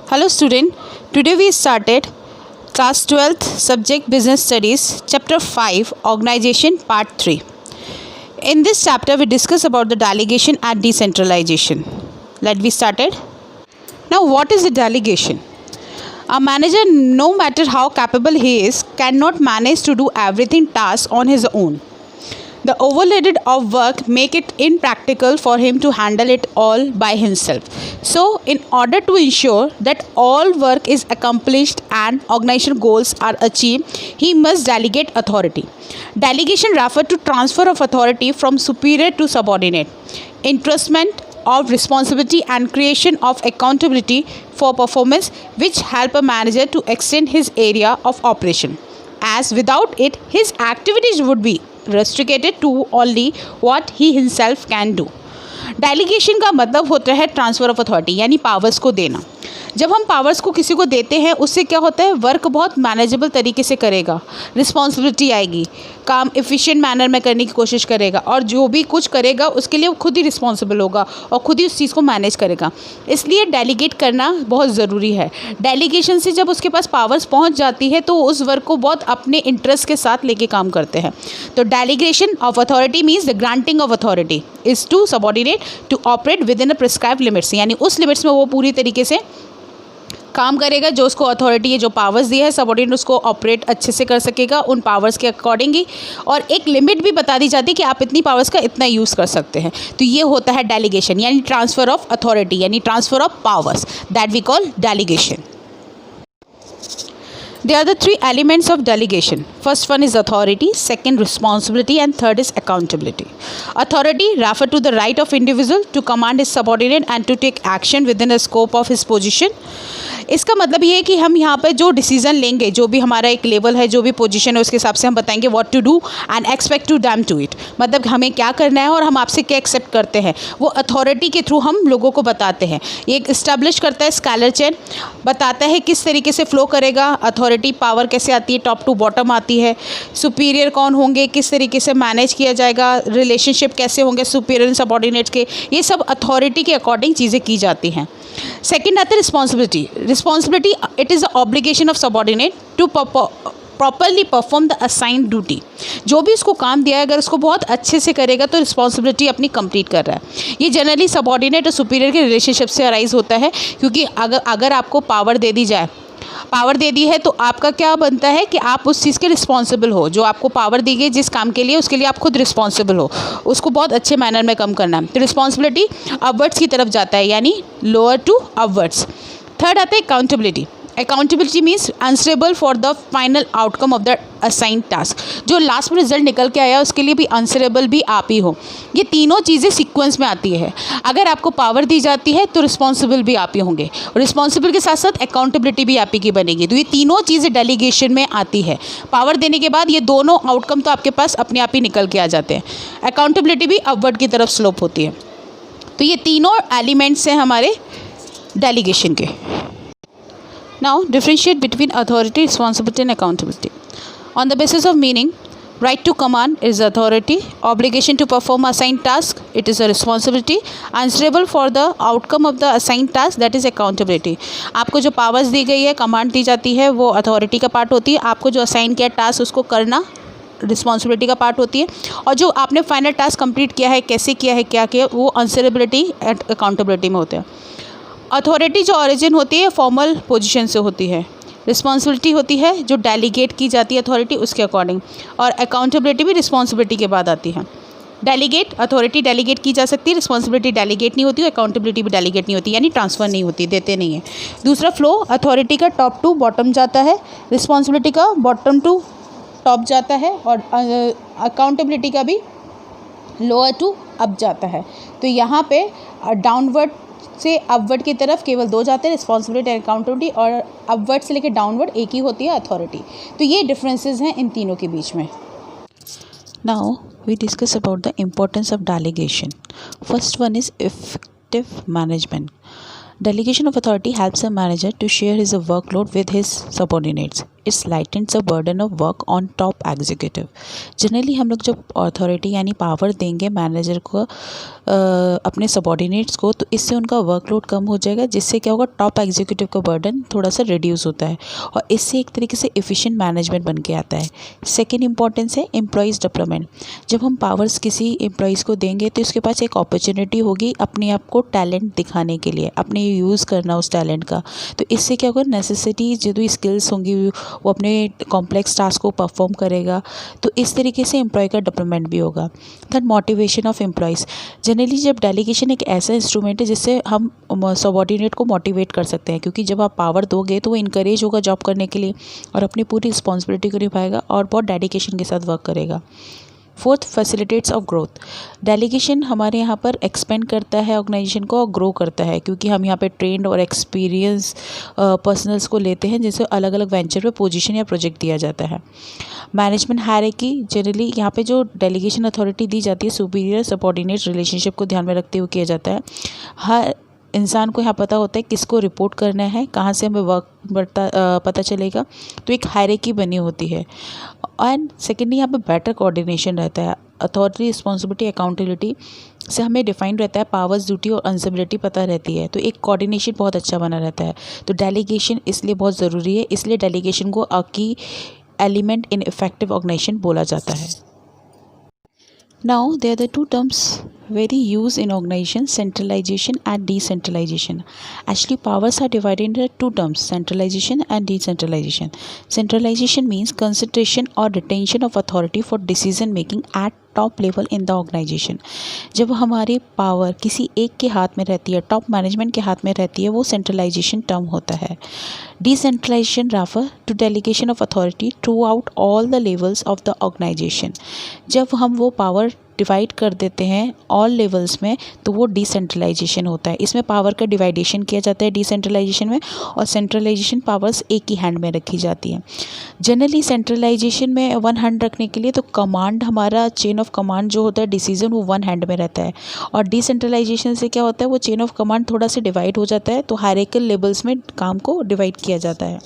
Hello student, today we started class 12th subject business studies chapter 5 organization part 3. In this chapter we discuss about the delegation and decentralization. Let's be started. Now what is the delegation? A manager, no matter how capable he is, cannot manage to do everything tasks on his own. The overload of work make it impractical for him to handle it all by himself. So, in order to ensure that all work is accomplished and organizational goals are achieved, he must delegate authority. Delegation refers to transfer of authority from superior to subordinate, entrustment of responsibility and creation of accountability for performance, which help a manager to extend his area of operation. As without it, his activities would be restricted to only what he himself can do. Delegation का मतलब होता है transfer of authority यानी powers को देना. जब हम powers को किसी को देते हैं उससे क्या होता है, वर्क बहुत मैनेजेबल तरीके से करेगा, रिस्पॉन्सिबिलिटी आएगी, काम एफिशिएंट मैनर में करने की कोशिश करेगा और जो भी कुछ करेगा उसके लिए वो खुद ही रिस्पॉन्सिबल होगा और खुद ही उस चीज़ को मैनेज करेगा. इसलिए डेलीगेट करना बहुत ज़रूरी है. डेलीगेशन से जब उसके पास पावर्स पहुंच जाती है तो उस वर्क को बहुत अपने इंटरेस्ट के साथ लेके काम करते हैं. तो delegation of authority means the granting of authority is to subordinate to operate within a prescribed limits, यानी उस लिमिट्स में वो पूरी तरीके से काम करेगा जो उसको अथॉरिटी है, जो पावर्स दी है सबऑर्डिनेट उसको ऑपरेट अच्छे से कर सकेगा उन पावर्स के अकॉर्डिंग ही, और एक लिमिट भी बता दी जाती है कि आप इतनी पावर्स का इतना यूज़ कर सकते हैं. तो ये होता है डेलीगेशन यानी ट्रांसफ़र ऑफ अथॉरिटी यानी transfer of powers, that we call delegation. There are the three elements of delegation. First one is authority, second responsibility, and third is accountability. Authority refers to the right of individual to command his subordinate and to take action within the scope of his position. इसका मतलब ये है कि हम यहाँ पर जो decision लेंगे, जो भी हमारा एक लेवल है, जो भी पोजीशन है, उसके हिसाब से हम बताएंगे what to do and expect to dam to it. मतलब हमें क्या करना है और हम आपसे क्या एक्सेप्ट करते हैं, वो अथॉरिटी के थ्रू हम लोगों को बताते हैं. ये एक इस्टेब्लिश करता है स्केलर चेन, बताता है किस तरीके से फ्लो करेगा अथॉरिटी, पावर कैसे आती है, टॉप टू बॉटम आती है, सुपीरियर कौन होंगे, किस तरीके से मैनेज किया जाएगा, रिलेशनशिप कैसे होंगे सुपीरियर एंड सबऑर्डिनेट्स के, ये सब अथॉरिटी के अकॉर्डिंग चीज़ें की जाती हैं. सेकेंड आता है responsibility. Responsibility it is the obligation of subordinate to properly perform the assigned duty. जो भी उसको काम दिया है अगर उसको बहुत अच्छे से करेगा तो रिस्पॉन्सिबिलिटी अपनी कंप्लीट कर रहा है. ये जनरली सबऑर्डिनेट और सुपीरियर के रिलेशनशिप से अराइज होता है, क्योंकि अगर आपको पावर दे दी जाए, पावर दे दी है तो आपका क्या बनता है कि आप उस चीज़ के रिस्पॉन्सिबल हो. जो आपको पावर दी गई जिस काम के लिए उसके लिए आप खुद रिस्पॉन्सिबल हो, उसको बहुत अच्छे मैनर में कम करना है. तो रिस्पॉन्सिबिलिटी अपवर्ड्स की तरफ जाता है यानी लोअर टू अपवर्ड्स. थर्ड आता है accountability. Accountability means answerable for the final outcome of the assigned task. जो लास्ट में रिजल्ट निकल के आया उसके लिए भी आंसरेबल भी आप ही हो. ये तीनों चीज़ें सीक्वेंस में आती है. अगर आपको पावर दी जाती है तो रिस्पॉन्सिबल भी आप ही होंगे और रिस्पॉन्सिबल के साथ साथ अकाउंटेबिलिटी भी आप ही की बनेगी. तो ये तीनों चीज़ें डेलीगेशन में आती है. पावर देने के बाद ये दोनों आउटकम तो आपके पास अपने आप ही निकल के आ जाते हैं. अकाउंटेबिलिटी भी अपवर्ड की तरफ स्लोप होती है. तो ये तीनों एलिमेंट्स हैं हमारे डेलीगेशन के. Now differentiate between authority, responsibility and accountability. On the basis of meaning, right to command is authority, obligation to perform assigned task, it is a responsibility, answerable for the outcome of the assigned task, that is accountability. आपको जो powers दी गई है, command दी जाती है, वो authority का part होती है. आपको जो असाइन किया टास्क उसको करना रिस्पॉन्सिबिलिटी का पार्ट होती है. और जो आपने फाइनल टास्क कंप्लीट किया है, कैसे किया है, क्या किया, वो आंसरेबिलिटी एंड अकाउंटेबिलिटी में होते हैं. अथॉरिटी जो ओरिजिन होती है फॉर्मल पोजीशन से होती है, रिस्पॉन्सिबिलिटी होती है जो डेलीगेट की जाती है अथॉरिटी उसके अकॉर्डिंग, और अकाउंटेबिलिटी भी रिस्पॉन्सिबिलिटी के बाद आती है. डेलीगेट अथॉरिटी डेलीगेट की जा सकती है, रिस्पॉन्सिबिलिटी डेलीगेट नहीं होती, अकाउंटेबिलिटी भी डेलीगेट नहीं होती यानी ट्रांसफ़र नहीं होती, देते नहीं है. दूसरा फ्लो अथॉरिटी का टॉप टू बॉटम जाता है, रिस्पॉन्सिबिलिटी का बॉटम टू टॉप जाता है और अकाउंटेबिलिटी का भी लोअर टू अप जाता है. तो यहाँ पे डाउनवर्ड से अपवर्ड की तरफ केवल दो जाते हैं, रिस्पॉन्सिबिलिटी एंड अकाउंटेबिलिटी, और अपवर्ड से लेकर डाउनवर्ड एक ही होती है अथॉरिटी. तो ये डिफरेंसेस हैं इन तीनों के बीच में. Now we discuss about the importance of delegation. First one is effective management. Delegation of authority helps a manager to share his workload with his subordinates. It's lightens a burden of work on top executive. Generally हम लोग जब authority यानी power देंगे manager को अपने subordinates को, तो इससे उनका वर्कलोड कम हो जाएगा, जिससे क्या होगा, टॉप एग्जीक्यूटिव का बर्डन थोड़ा सा रिड्यूस होता है और इससे एक तरीके से एफिशिएंट मैनेजमेंट बन के आता है। सेकेंड इंपॉर्टेंस है एम्प्लॉयज़ डेवलपमेंट। जब हम पावर्स किसी एम्प्लॉयज़ को देंगे तो इसके पास एक अपॉर्चुनिटी होगी अपने आप को टैलेंट दिखाने के लिए, अपने यूज़ करना उस टैलेंट का। तो इससे क्या होगा, नेसेसिटी जो भी स्किल्स होंगी वो अपने कॉम्प्लेक्स टास्क को परफॉर्म करेगा। तो इस तरीके से एम्प्लॉय का डेवलपमेंट भी होगा। Third, motivation of employees. Generally जब डेलीगेशन एक ऐसा इंस्ट्रूमेंट है जिससे हम सबॉर्डिनेट को मोटिवेट कर सकते हैं, क्योंकि जब आप पावर दोगे तो वो इनकरेज होगा जॉब करने के लिए और अपनी पूरी रिस्पॉन्सिबिलिटी को निभाएगा और बहुत डेडिकेशन के साथ वर्क करेगा। Fourth, facilitates of growth. Delegation हमारे यहाँ पर एक्सपेंड करता है ऑर्गेनाइजेशन को और ग्रो करता है, क्योंकि हम यहाँ पे ट्रेंड और एक्सपीरियंस पर्सनल्स को लेते हैं जिसे अलग अलग वेंचर पे पोजीशन या प्रोजेक्ट दिया जाता है। Management hierarchy. जनरली यहाँ पे जो डेलीगेशन अथॉरिटी दी जाती है सुपीरियर सबऑर्डिनेट रिलेशनशिप को ध्यान में रखते हुए किया जाता है। हर इंसान को यहाँ पता होता है किसको रिपोर्ट करना है, कहाँ से हमें वर्क पता चलेगा, तो एक हायरार्की बनी होती है। एंड सेकेंडली यहाँ पे बेटर कोऑर्डिनेशन रहता है। अथॉरिटी, रिस्पॉन्सिबिलिटी, अकाउंटेबिलिटी से हमें डिफाइंड रहता है, पावर्स, ड्यूटी और अनसिबिलिटी पता रहती है, तो एक कोऑर्डिनेशन बहुत अच्छा बना रहता है। तो डेलीगेशन इसलिए बहुत ज़रूरी है, इसलिए डेलीगेशन को अ की एलिमेंट इन इफेक्टिव ऑर्गेनाइजेशन बोला जाता है। Now there are the two terms very used in organization: centralization and decentralization. Actually powers are divided into two terms: centralization and decentralization. Centralization means concentration or retention of authority for decision making at top level in the organisation. जब हमारी power किसी एक के हाथ में रहती है, top management के हाथ में रहती है, वो सेंट्रलाइजेशन टर्म होता है। Decentralisation refer to delegation of authority throughout all the levels of the organisation. जब हम वो पावर डिवाइड कर देते हैं ऑल लेवल्स में, तो वो डिसेंट्रलाइजेशन होता है। इसमें पावर का डिवाइडेशन किया जाता है डिसेंट्रलाइजेशन में, और सेंट्रलाइजेशन पावर्स एक ही हैंड में रखी जाती हैं। जनरली सेंट्रलाइजेशन में वन हैंड रखने के लिए तो कमांड, हमारा चेन ऑफ कमांड जो होता है डिसीजन, वो वन हैंड में रहता है। और डिसेंट्रलाइजेशन से क्या होता है, वो चेन ऑफ कमांड थोड़ा सा डिवाइड हो जाता है, तो हायरार्किकल लेवल्स में काम को डिवाइड किया जाता है।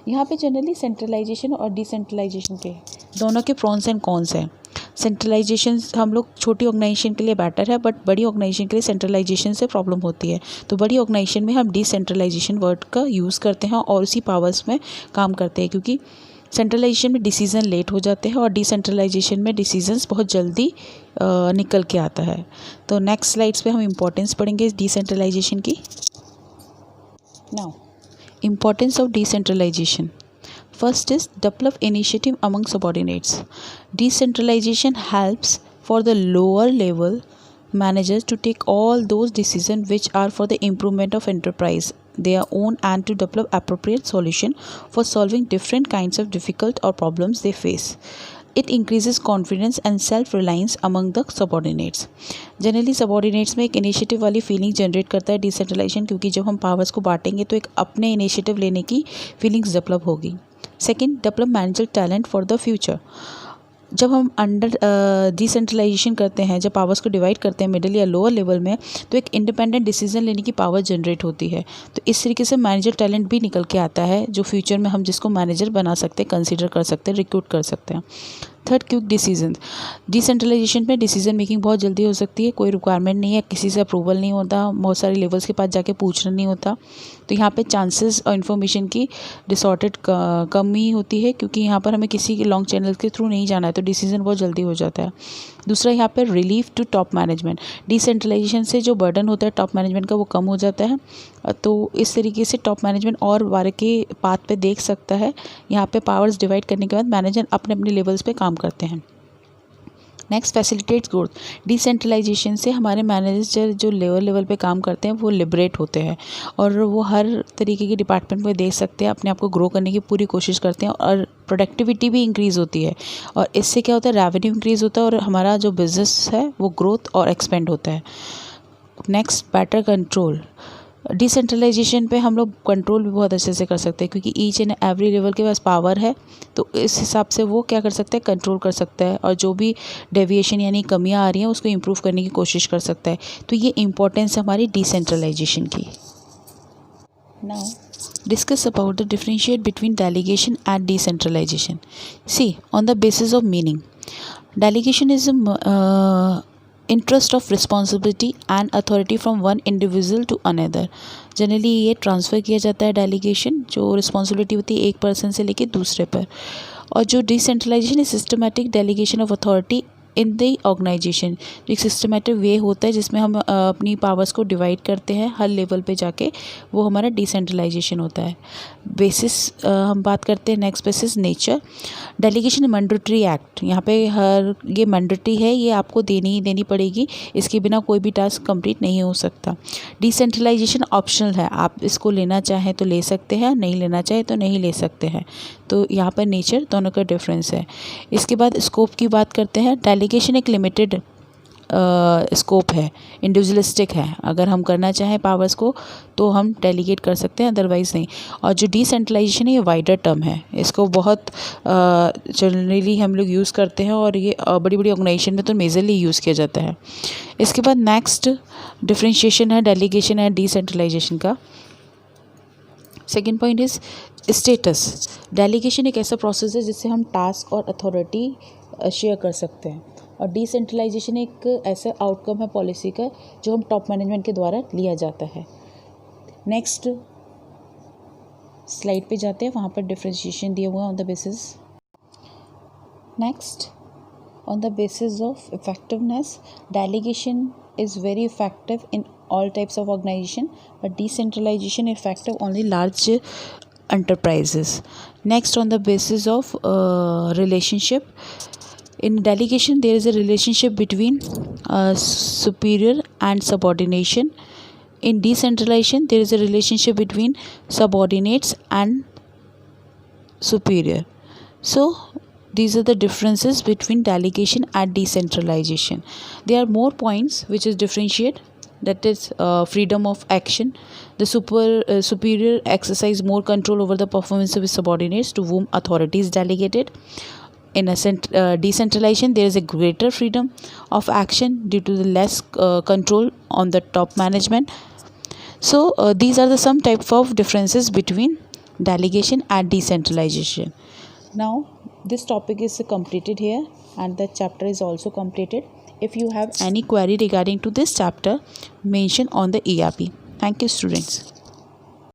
यहाँ पे जनरली सेंट्रलाइजेशन और डिसेंट्रलाइजेशन के दोनों के प्रॉन्स एंड कॉन्स हैं। सेंट्रलाइजेशन हम लोग छोटी ऑर्गेनाइजेशन के लिए बेटर है, बट बड़ी ऑर्गेनाइजेशन के लिए सेंट्रलाइजेशन से प्रॉब्लम होती है। तो बड़ी ऑर्गेनाइजेशन में हम डिसेंट्रलाइजेशन वर्ड का यूज़ करते हैं और उसी पावर्स में काम करते हैं, क्योंकि सेंट्रलाइजेशन में डिसीज़न लेट हो जाते हैं और डिसेंट्रलाइजेशन में डिसीजंस बहुत जल्दी निकल के आता है। तो नेक्स्ट स्लाइड्स पे हम इम्पोर्टेंस पढ़ेंगे डिसेंट्रलाइजेशन की। Now Importance of decentralization. First is develop initiative among subordinates. Decentralization helps for the lower level managers to take all those decisions which are for the improvement of enterprise, their own, and to develop appropriate solution for solving different kinds of difficult or problems they face. It increases confidence and self-reliance among the subordinates. Generally subordinates में एक initiative वाली feeling generate करता है decentralisation, क्योंकि जब हम powers को बांटेंगे तो एक अपने इनिशिएटिव लेने की फीलिंग्स डेवलप होगी। Second, develop manager talent for the future. जब हम अंडर डिसेंट्रलाइजेशन करते हैं, जब पावर्स को डिवाइड करते हैं मिडिल या लोअर लेवल में, तो एक इंडिपेंडेंट डिसीजन लेने की पावर जनरेट होती है। तो इस तरीके से मैनेजर टैलेंट भी निकल के आता है, जो फ्यूचर में हम जिसको मैनेजर बना सकते हैं, कंसीडर कर सकते हैं, रिक्रूट कर सकते हैं। Third, quick decision. डिसेंट्रलाइजेशन में डिसीजन मेकिंग बहुत जल्दी हो सकती है, कोई रिक्वायरमेंट नहीं है, किसी से अप्रूवल नहीं होता, बहुत सारे लेवल्स के पास जाके पूछना नहीं होता। तो यहाँ पे चांसेस और इन्फॉर्मेशन की डिसऑर्डर्ड कमी होती है, क्योंकि यहाँ पर हमें किसी के लॉन्ग चैनल के थ्रू नहीं जाना है, तो डिसीजन बहुत जल्दी हो जाता है। दूसरा, यहाँ पर relief to top management. Decentralisation से जो बर्डन होता है टॉप मैनेजमेंट का, वो कम हो जाता है। तो इस तरीके से टॉप मैनेजमेंट और बारे के पाथ पे देख सकता है। यहाँ पे पावर्स डिवाइड करने के बाद मैनेजर अपने अपने लेवल्स पे काम करते हैं। Next, facilitates growth. डिसेंट्रलाइजेशन से हमारे मैनेजर जो लेवल पे काम करते हैं वो लिबरेट होते हैं, और वो हर तरीके के डिपार्टमेंट में देख सकते हैं, अपने आप को ग्रो करने की पूरी कोशिश करते हैं, और प्रोडक्टिविटी भी इंक्रीज़ होती है। और इससे क्या होता है, रेवेन्यू इंक्रीज़ होता है, और हमारा जो बिजनेस है वो ग्रोथ और एक्सपेंड होता है। Next, better control. डिसेंट्रलाइजेशन पे हम लोग कंट्रोल भी बहुत अच्छे से कर सकते हैं, क्योंकि ईच एंड एवरी लेवल के पास पावर है, तो इस हिसाब से वो क्या कर सकता है, कंट्रोल कर सकता है, और जो भी डेविएशन यानी कमियां आ रही हैं उसको इम्प्रूव करने की कोशिश कर सकता है। तो ये इम्पोर्टेंस है हमारी डिसेंट्रलाइजेशन की। Now Discuss about the differentiate between delegation and decentralization. See, on the basis of meaning, delegation is a interest of responsibility and authority from one individual to another. Generally ये transfer किया जाता है delegation, जो responsibility होती है एक person से लेके दूसरे पर. और जो decentralisation is systematic delegation of authority in the organisation. एक सिस्टमेटिक वे होता है जिसमें हम अपनी पावर्स को डिवाइड करते हैं हर लेवल पे जाके, वो हमारा डिसेंट्रलाइजेशन होता है. बेसिस हम बात करते हैं next basis nature. Delegation mandatory act, यहाँ पे ये मैंडेटरी है, ये आपको देनी ही देनी पड़ेगी, इसके बिना कोई भी टास्क कंप्लीट नहीं हो सकता. डिसेंट्रलाइजेशन ऑप्शनल है, आप इसको लेना चाहें तो ले सकते हैं, नहीं लेना चाहें तो नहीं ले सकते हैं. तो यहाँ पर नेचर दोनों का डिफरेंस है. इसके बाद स्कोप की बात करते हैं. डेलीगेशन एक लिमिटेड स्कोप है, इंडिविजुअलिस्टिक है. अगर हम करना चाहें पावर्स को तो हम डेलीगेट कर सकते हैं, अदरवाइज़ नहीं. और जो डिसेंट्रलाइजेशन है ये वाइडर टर्म है, इसको बहुत जनरली हम लोग यूज़ करते हैं और ये बड़ी बड़ी ऑर्गेनाइजेशन में तो मेजरली यूज़ किया जाता है. इसके बाद नेक्स्ट डिफरेंशिएशन है डेलीगेशन एंड डिसेंट्रलाइजेशन का. Second point is status. Delegation एक ऐसा प्रोसेस है जिससे हम टास्क और अथॉरिटी शेयर कर सकते हैं, और डिसेंट्रलाइजेशन एक ऐसा आउटकम है पॉलिसी का जो हम टॉप मैनेजमेंट के द्वारा लिया जाता है. नेक्स्ट स्लाइड पे जाते हैं, वहाँ पर डिफरेंशिएशन दिया हुआ है on the basis. Next, on the basis of effectiveness, delegation is very effective in all types of organization, but decentralization effective only large enterprises. Next, on the basis of relationship, in delegation there is a relationship between superior and subordination. In decentralization there is a relationship between subordinates and superior. So these are the differences between delegation and decentralization. There are more points which is differentiate, that is freedom of action. The superior exercise more control over the performance of his subordinates to whom authority is delegated. In a decentralization there is a greater freedom of action due to the less control on the top management. So these are the some type of differences between delegation and decentralization. Now this topic is completed here and the chapter is also completed. If you have any query regarding to this chapter, mention on the ERP. Thank you, students.